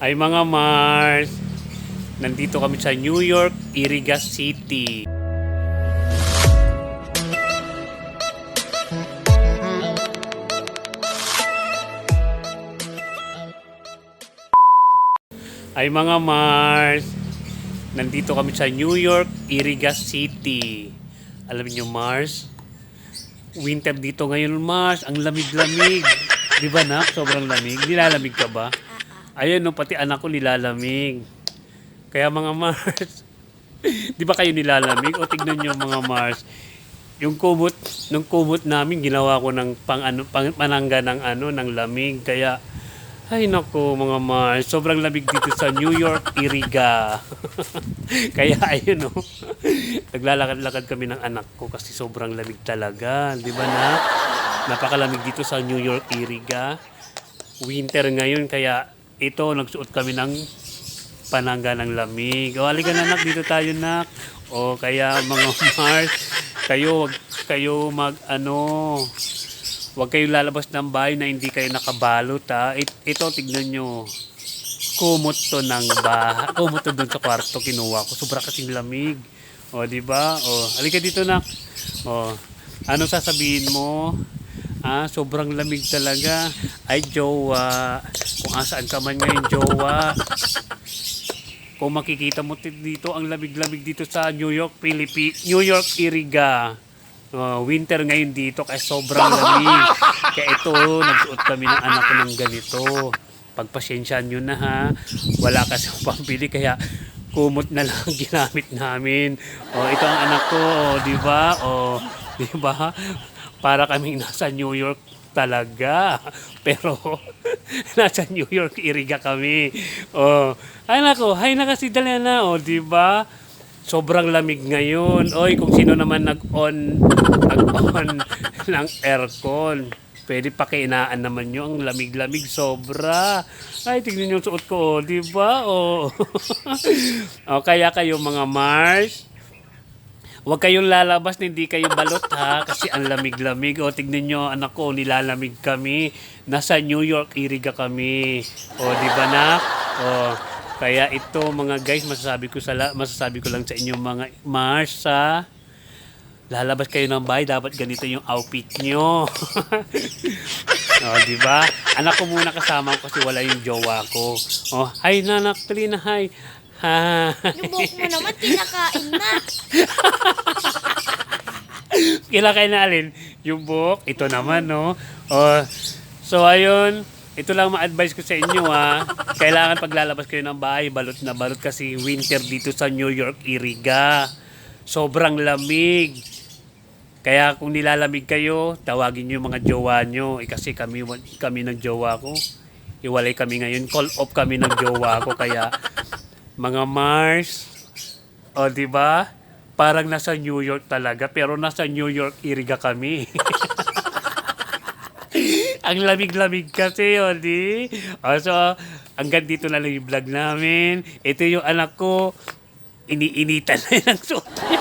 Ay mga Mars, nandito kami sa New York, Iriga City. Ay mga Mars, nandito kami sa New York, Iriga City. Alam niyo Mars, winter dito ngayon Mars, ang lamig-lamig. Di ba na? Sobrang lamig. Nilalamig ka ba? Ayun no, pati anak ko nilalamig. Kaya mga Mars, di ba kayo nilalamig? O tignan nyo mga Mars, yung kumot, nung kumot namin, ginawa ko ng panangga ng ng lamig. Kaya, ay nako mga Mars, sobrang lamig dito sa New York, Iriga. Kaya ayun no, naglalakad-lakad kami ng anak ko kasi sobrang lamig talaga. Di ba na? Napakalamig dito sa New York, Iriga. Winter ngayon, kaya ito, nagsuot kami ng panangga ng lamig. O, halika na nak, dito tayo nak. O, kaya mga Mars, kayo wag kayo lalabas ng bahay na hindi kayo nakabalot ha. Ito, tignan nyo. Kumot to ng bahay. Kumot to dun sa kwarto, kinuha ko. Sobra kasing lamig. O, di ba? O, halika dito nak. O, ano sasabihin mo? Sobrang lamig talaga. Ay, jowa. Kung asaan ka man ngayon, jowa. Kung makikita mo dito, ang lamig-lamig dito sa New York, New York, Iriga. Winter ngayon dito, kaya sobrang lamig. Kaya ito, nagsuot kami ng anak ko ng ganito. Pagpasyensyahan nyo na ha. Wala kasi pambili, kaya kumot na lang ginamit namin. Ito ang anak ko, di ba? Di ba? Para kaming nasa New York talaga. Pero, nasa New York, Iriga kami. Ay nako, hay na kasi dali na, di ba? Sobrang lamig ngayon. Oy, kung sino naman nag-on ng aircon, pwede pakiinaan naman nyo, ang lamig-lamig, sobra. Ay, tignan yung suot ko, di ba? Kaya kayo mga Mars, huwag kayong lalabas na hindi kayo balot ha, kasi ang lamig-lamig. Tignan nyo, anak ko, nilalamig kami. Nasa New York, Iriga kami. Di ba na? Kaya ito mga guys, masasabi ko lang sa inyo mga Mars ha. Lalabas kayo ng bahay, dapat ganito yung outfit nyo. Di ba? Anak ko muna kasama ko kasi wala yung jowa ko. Hi nanak, tuloy na hi. Yung buhok mo naman, kinakain na. Kinakain na alin? Yung buhok? Ito naman, no? So, ayun. Ito lang ma-advise ko sa inyo, ha. Kailangan paglalabas kayo ng bahay, balot na balot kasi winter dito sa New York, Iriga. Sobrang lamig. Kaya kung nilalamig kayo, tawagin nyo yung mga jowa nyo. Kasi kami ng jowa ko. Iwalay kami ngayon. Call off kami ng jowa ko. Kaya, mga Mars, di ba? Parang nasa New York talaga, pero nasa New York, Iriga kami. Ang lamig-lamig kasi, di? So, hanggang dito na lang yung vlog namin. Ito yung anak ko, iniinitan na yung suot niya.